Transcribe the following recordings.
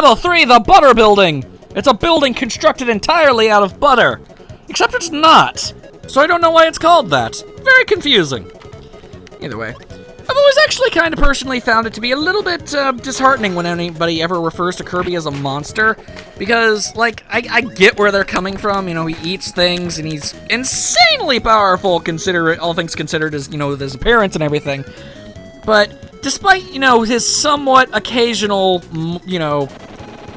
Level 3, the butter building! It's a building constructed entirely out of butter. Except it's not. So I don't know why it's called that. Very confusing. Either way. I've always actually kind of personally found it to be a little bit disheartening when anybody ever refers to Kirby as a monster. Because, like, I get where they're coming from. You know, he eats things and he's insanely powerful, all things considered, as, you know, with his appearance and everything. But despite, you know, his somewhat occasional, you know,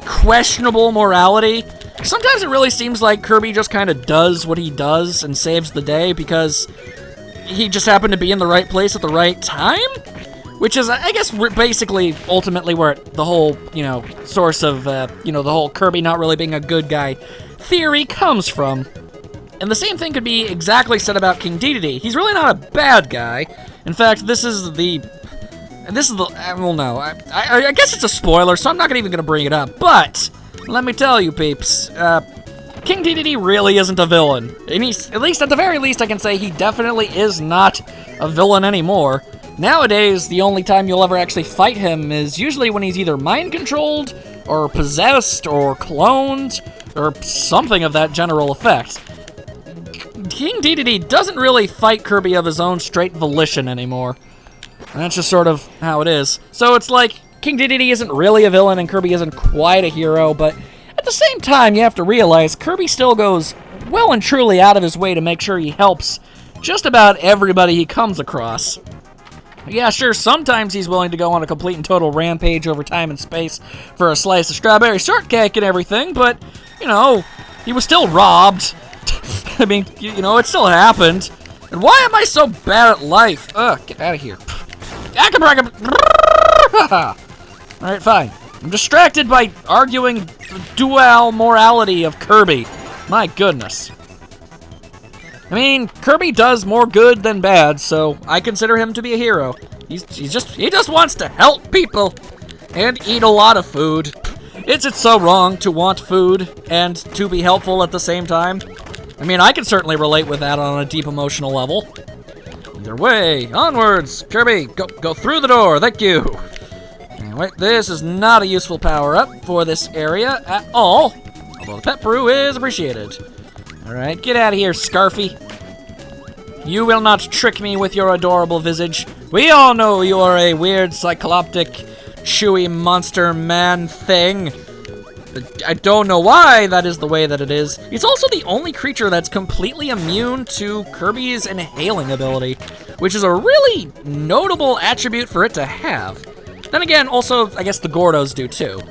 questionable morality, sometimes it really seems like Kirby just kind of does what he does and saves the day because he just happened to be in the right place at the right time? Which is, I guess, basically, ultimately, where the whole, you know, source of, you know, the whole Kirby not really being a good guy theory comes from. And the same thing could be exactly said about King Dedede. He's really not a bad guy. In fact, well, no, I guess it's a spoiler, so I'm not even gonna bring it up, but let me tell you, peeps, King Dedede really isn't a villain. And he's, at least, at the very least, I can say he definitely is not a villain anymore. Nowadays, the only time you'll ever actually fight him is usually when he's either mind-controlled, or possessed, or cloned, or something of that general effect. King Dedede doesn't really fight Kirby of his own straight volition anymore. And that's just sort of how it is. So it's like, King Dedede isn't really a villain and Kirby isn't quite a hero, but at the same time, you have to realize Kirby still goes well and truly out of his way to make sure he helps just about everybody he comes across. Yeah, sure, sometimes he's willing to go on a complete and total rampage over time and space for a slice of strawberry shortcake and everything, but, you know, he was still robbed. I mean, you know, it still happened. And why am I so bad at life? Ugh, get out of here. Alright, fine. I'm distracted by arguing the dual morality of Kirby. My goodness. I mean, Kirby does more good than bad, so I consider him to be a hero. He just wants to help people and eat a lot of food. Is it so wrong to want food and to be helpful at the same time? I mean, I can certainly relate with that on a deep emotional level. Either way, onwards! Kirby, go through the door, thank you! Anyway, this is not a useful power-up for this area at all, although the pet brew is appreciated. Alright, get out of here, Scarfy. You will not trick me with your adorable visage. We all know you are a weird, cycloptic, chewy monster man thing. I don't know why that is the way that it is. He's also the only creature that's completely immune to Kirby's inhaling ability, which is a really notable attribute for it to have. Then again, also, I guess the Gordos do too.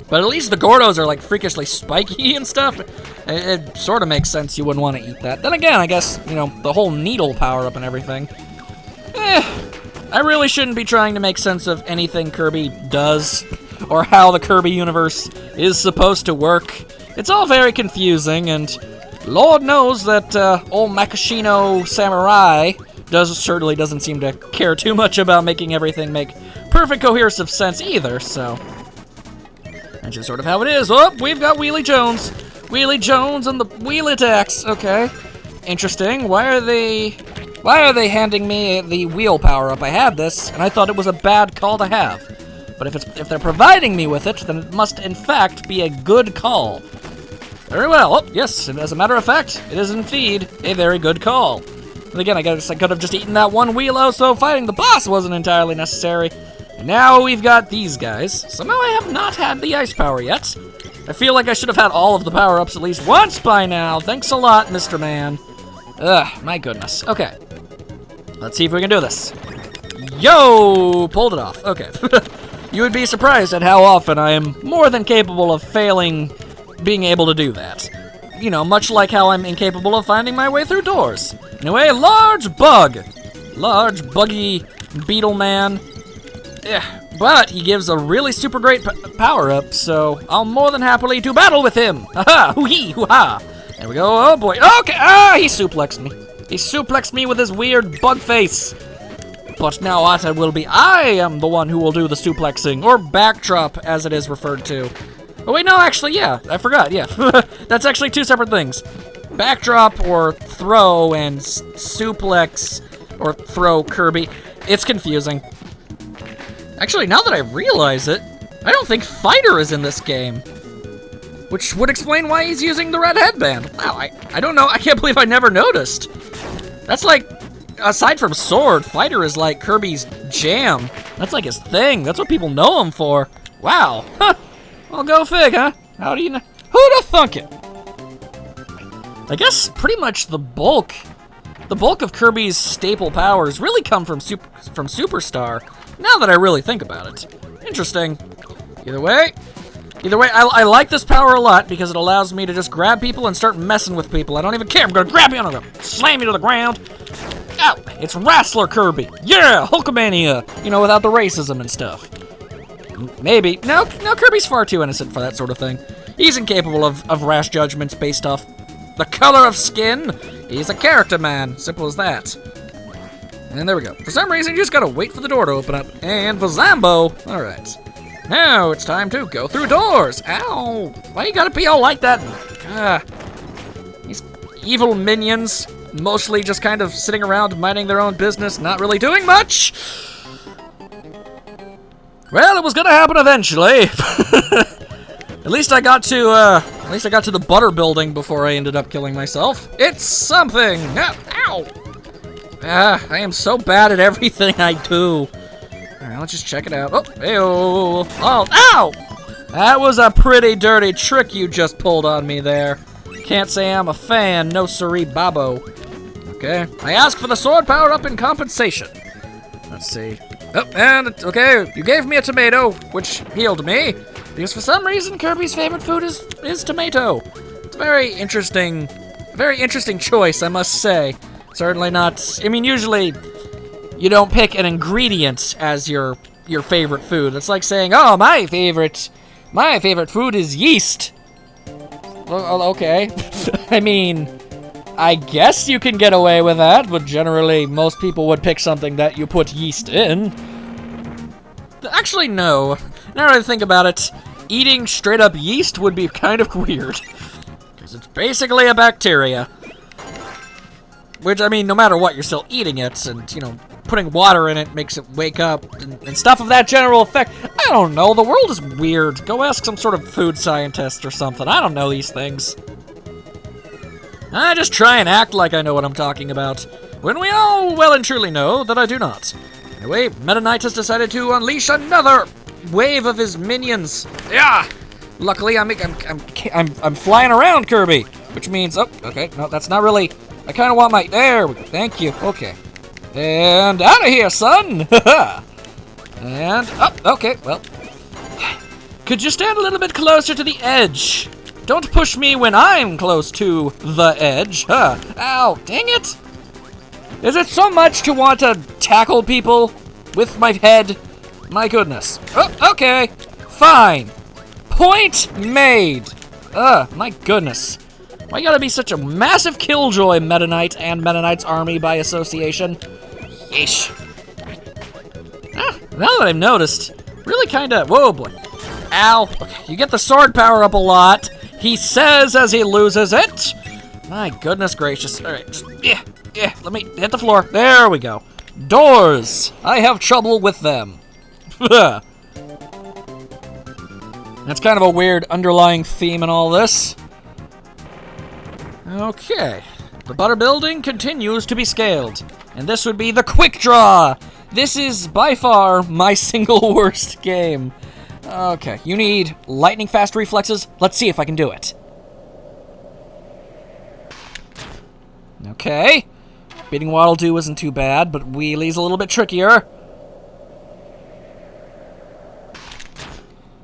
But at least the Gordos are like freakishly spiky and stuff. It sort of makes sense you wouldn't want to eat that. Then again, I guess, you know, the whole needle power-up and everything. I really shouldn't be trying to make sense of anything Kirby does, or how the Kirby universe is supposed to work. It's all very confusing, and Lord knows that old Makashino Samurai certainly doesn't seem to care too much about making everything make perfect cohesive sense either, so that's just sort of how it is. Oh, we've got Wheelie Jones. Wheelie Jones and the wheel attacks. Okay, interesting. Why are they handing me the wheel power-up? I had this, and I thought it was a bad call to have. But if they're providing me with it, then it must in fact be a good call. Very well. Oh, yes, as a matter of fact, it is indeed a very good call. And again, I guess I could have just eaten that one wheelo, so fighting the boss wasn't entirely necessary. And now we've got these guys. Somehow I have not had the ice power yet. I feel like I should have had all of the power-ups at least once by now. Thanks a lot, Mr. Man. Ugh, my goodness. Okay. Let's see if we can do this. Yo! Pulled it off. Okay. You would be surprised at how often I am more than capable of failing being able to do that. You know, much like how I'm incapable of finding my way through doors. Anyway, large bug. Large, buggy beetle man. Yeah, but he gives a really super great power-up, so I'll more than happily do battle with him. Aha! Hoo-hee! Hoo-ha! There we go. Oh, boy. Okay! Ah! He suplexed me. He suplexed me with his weird bug face. But now I am the one who will do the suplexing, or backdrop, as it is referred to. Oh, wait, no, actually, yeah. I forgot, yeah. That's actually two separate things. Backdrop or throw and suplex or throw Kirby. It's confusing. Actually, now that I realize it, I don't think Fighter is in this game. Which would explain why he's using the red headband. Wow, I don't know. I can't believe I never noticed. That's like, aside from Sword, Fighter is like Kirby's jam. That's like his thing. That's what people know him for. Wow. Huh. Well, go fig, huh? How do you know? Who'da thunk it? I guess pretty much the bulk of Kirby's staple powers really come from Superstar. Now that I really think about it. Interesting. Either way, I like this power a lot because it allows me to just grab people and start messing with people. I don't even care. I'm gonna grab you and I'm gonna slam you to the ground. Ow! It's Wrestler Kirby. Yeah, Hulkamania. You know, without the racism and stuff. Maybe. No, Kirby's far too innocent for that sort of thing. He's incapable of rash judgments based off the color of skin. He's a character man. Simple as that. And there we go. For some reason, you just gotta wait for the door to open up. And for Zambo. Alright. Now it's time to go through doors. Ow! Why you gotta be all like that? These evil minions, mostly just kind of sitting around minding their own business, not really doing much. Well, it was gonna happen eventually. At least I got to the butter building before I ended up killing myself. It's something. Ow! I am so bad at everything I do. Alright, let's just check it out. Oh, ew. Oh, ow! That was a pretty dirty trick you just pulled on me there. Can't say I'm a fan, no siree babo. Okay, I asked for the sword power-up in compensation. Let's see. Oh, and, okay, you gave me a tomato, which healed me, because for some reason Kirby's favorite food is tomato. It's a very interesting choice, I must say. Certainly not, I mean, usually you don't pick an ingredient as your favorite food. It's like saying, oh, my favorite food is yeast. Well, okay. I mean, I guess you can get away with that, but generally most people would pick something that you put yeast in. Actually, no. Now that I think about it, eating straight up yeast would be kind of weird. Because it's basically a bacteria. Which, I mean, no matter what, you're still eating it, and, you know, putting water in it makes it wake up, and stuff of that general effect. I don't know, the world is weird. Go ask some sort of food scientist or something. I don't know these things. I just try and act like I know what I'm talking about, when we all well and truly know that I do not. Anyway, Meta Knight has decided to unleash another wave of his minions. Yeah! Luckily, I'm flying around, Kirby, which means, oh, okay, no, that's not really... I kind of want my... There we go. Thank you. Okay. And out of here, son! And... Oh, okay, well... Could you stand a little bit closer to the edge? Don't push me when I'm close to the edge. Huh. Ow, dang it! Is it so much to want to tackle people with my head? My goodness. Oh, okay. Fine. Point made. My goodness. Why you gotta be such a massive killjoy, Meta Knight and Meta Knight's army by association? Yeesh. Now that I've noticed, really kinda... Whoa, boy. Ow. Okay, you get the sword power up a lot. He says as he loses it. My goodness gracious. Alright, let me hit the floor. There we go. Doors. I have trouble with them. That's kind of a weird underlying theme in all this. Okay, the butter building continues to be scaled, and this would be the quick draw. This is by far my single worst game. Okay, you need lightning fast reflexes. Let's see if I can do it. Okay, beating Waddle Doo isn't too bad, but Wheelie's a little bit trickier.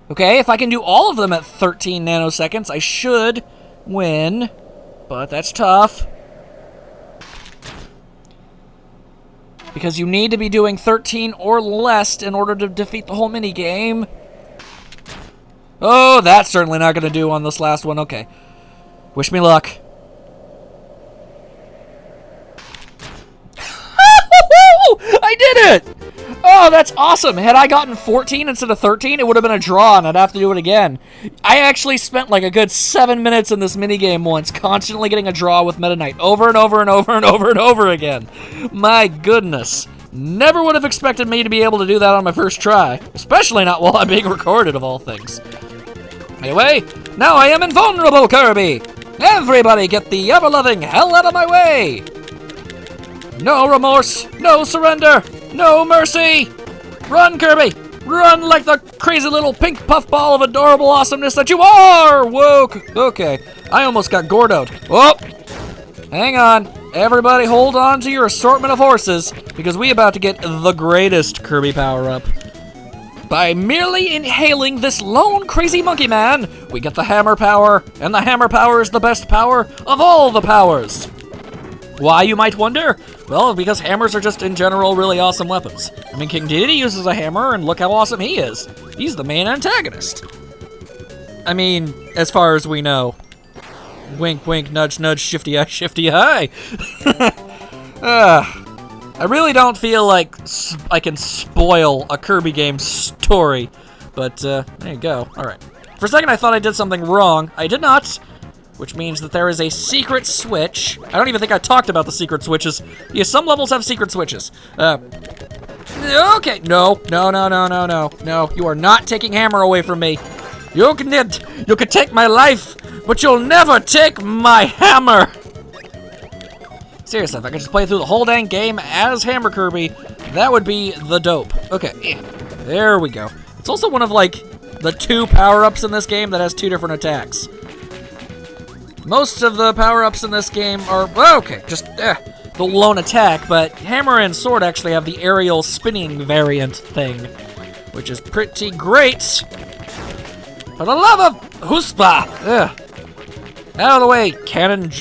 Okay, if I can do all of them at 13 nanoseconds, I should win. But that's tough. Because you need to be doing 13 or less in order to defeat the whole minigame. Oh, that's certainly not going to do on this last one. Okay. Wish me luck. I did it! Oh, that's awesome. Had I gotten 14 instead of 13, it would have been a draw, and I'd have to do it again. I actually spent like a good 7 minutes in this minigame once, constantly getting a draw with Meta Knight over and over and over and over and over again. My goodness. Never would have expected me to be able to do that on my first try, especially not while I'm being recorded, of all things. Anyway, now I am invulnerable, Kirby! Everybody get the ever-loving hell out of my way! No remorse, no surrender, no mercy! Run, Kirby! Run like the crazy little pink puffball of adorable awesomeness that you are! Whoa, okay. I almost got Gordoed. Oh! Hang on. Everybody hold on to your assortment of horses, because we about to get the greatest Kirby power-up. By merely inhaling this lone crazy monkey man, we get the hammer power, and the hammer power is the best power of all the powers. Why, you might wonder? Well, because hammers are just, in general, really awesome weapons. I mean, King Dedede uses a hammer, and look how awesome he is. He's the main antagonist. I mean, as far as we know. Wink, wink, nudge, nudge, shifty eye, shifty eye. I really don't feel like I can spoil a Kirby game story, but there you go. All right. For a second, I thought I did something wrong. I did not, which means that there is a secret switch. I don't even think I talked about the secret switches. Yeah, some levels have secret switches. Okay, no, you are not taking hammer away from me. You can take my life, but you'll never take my hammer. Seriously, if I could just play through the whole dang game as Hammer Kirby, that would be the dope. Okay, there we go. It's also one of, like, the 2 power-ups in this game that has 2 different attacks. Most of the power-ups in this game are, well, okay, just the lone attack, but Hammer and Sword actually have the aerial spinning variant thing, which is pretty great. For the love of Huspa! Out of the way, Cannon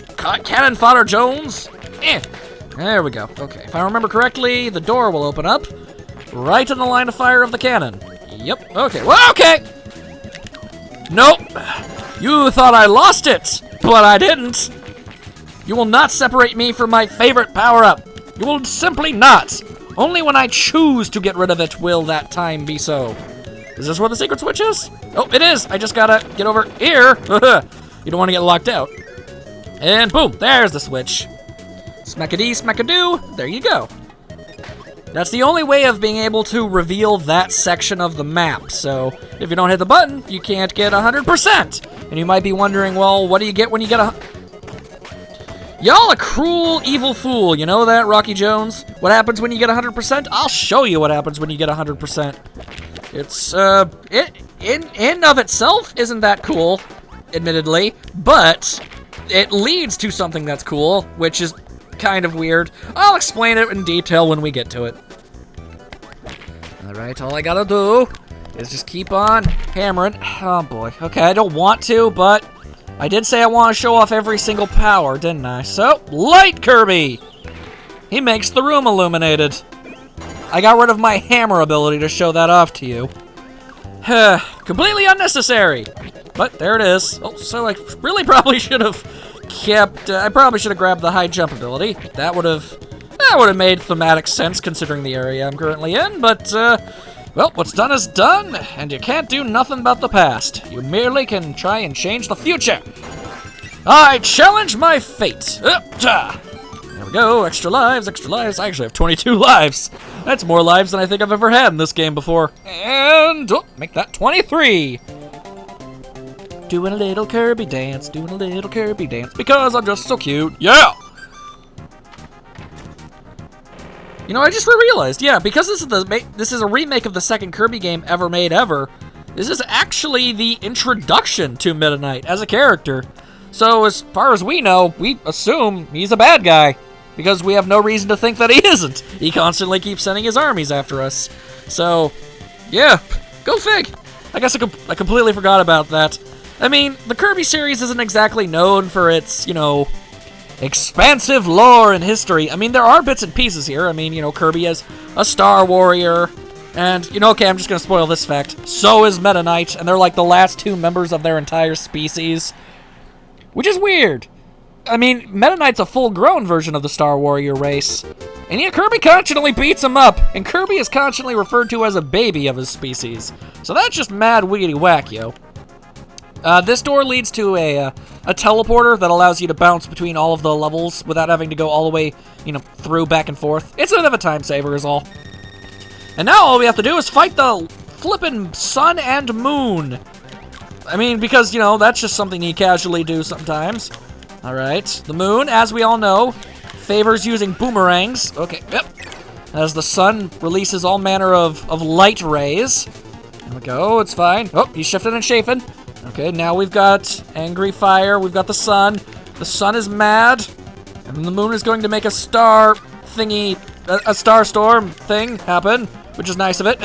Fodder Jones! There we go. Okay, if I remember correctly, the door will open up right in the line of fire of the cannon. Yep, okay. Well, okay! Nope. You thought I lost it, but I didn't. You will not separate me from my favorite power-up. You will simply not. Only when I choose to get rid of it will that time be so. Is this where the secret switch is? Oh, it is. I just gotta get over here. You don't want to get locked out. And boom, there's the switch. Smackadee, smackadoo, there you go. That's the only way of being able to reveal that section of the map, so if you don't hit the button, you can't get 100%. And you might be wondering, well, what do you get when you get Y'all a cruel, evil fool, you know that, Rocky Jones? What happens when you get 100%? I'll show you what happens when you get 100%. It's, in of itself isn't that cool, admittedly, but it leads to something that's cool, which is kind of weird. I'll explain it in detail when we get to it. Alright, all I gotta do is just keep on hammering. Oh boy. Okay, I don't want to, but I did say I want to show off every single power, didn't I? So, Light Kirby! He makes the room illuminated. I got rid of my hammer ability to show that off to you. Completely unnecessary. But there it is. Oh, so I really probably should have I probably should have grabbed the high jump ability. That would have made thematic sense considering the area I'm currently in, but, well, what's done is done, and you can't do nothing about the past. You merely can try and change the future. I challenge my fate. There we go, extra lives, extra lives. I actually have 22 lives. That's more lives than I think I've ever had in this game before. And, make that 23. Doing a little Kirby dance, doing a little Kirby dance, because I'm just so cute. Yeah! You know, I just realized, yeah, because this is a remake of the second Kirby game ever made ever, this is actually the introduction to Meta Knight as a character. So as far as we know, we assume he's a bad guy, because we have no reason to think that he isn't. He constantly keeps sending his armies after us. So, yeah, go fig. I guess I completely forgot about that. I mean, the Kirby series isn't exactly known for its, you know, expansive lore and history. I mean, there are bits and pieces here. I mean, you know, Kirby is a Star Warrior, and, you know, okay, I'm just gonna spoil this fact. So is Meta Knight, and they're like the last 2 members of their entire species, which is weird. I mean, Meta Knight's a full-grown version of the Star Warrior race, and yet Kirby constantly beats him up, and Kirby is constantly referred to as a baby of his species. So that's just mad wiggity whack, yo. This door leads to a teleporter that allows you to bounce between all of the levels without having to go all the way, through back and forth. It's a bit of a time saver is all. And now all we have to do is fight the flippin' sun and moon. I mean, because, that's just something you casually do sometimes. Alright, the moon, as we all know, favors using boomerangs. Okay, yep. As the sun releases all manner of light rays. There we go, it's fine. Oh, he's shifting and chafing. Okay, now we've got angry fire, we've got the sun. The sun is mad, and the moon is going to make a star thingy, a star storm thing happen, which is nice of it.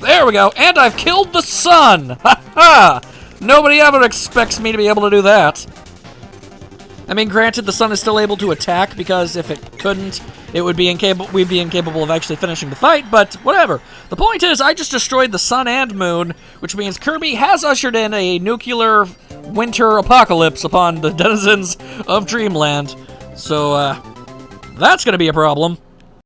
There we go, and I've killed the sun! Ha ha! Nobody ever expects me to be able to do that. I mean, granted, the sun is still able to attack, because if it couldn't, we'd be incapable of actually finishing the fight, but whatever. The point is, I just destroyed the sun and moon, which means Kirby has ushered in a nuclear winter apocalypse upon the denizens of Dreamland. So, that's gonna be a problem.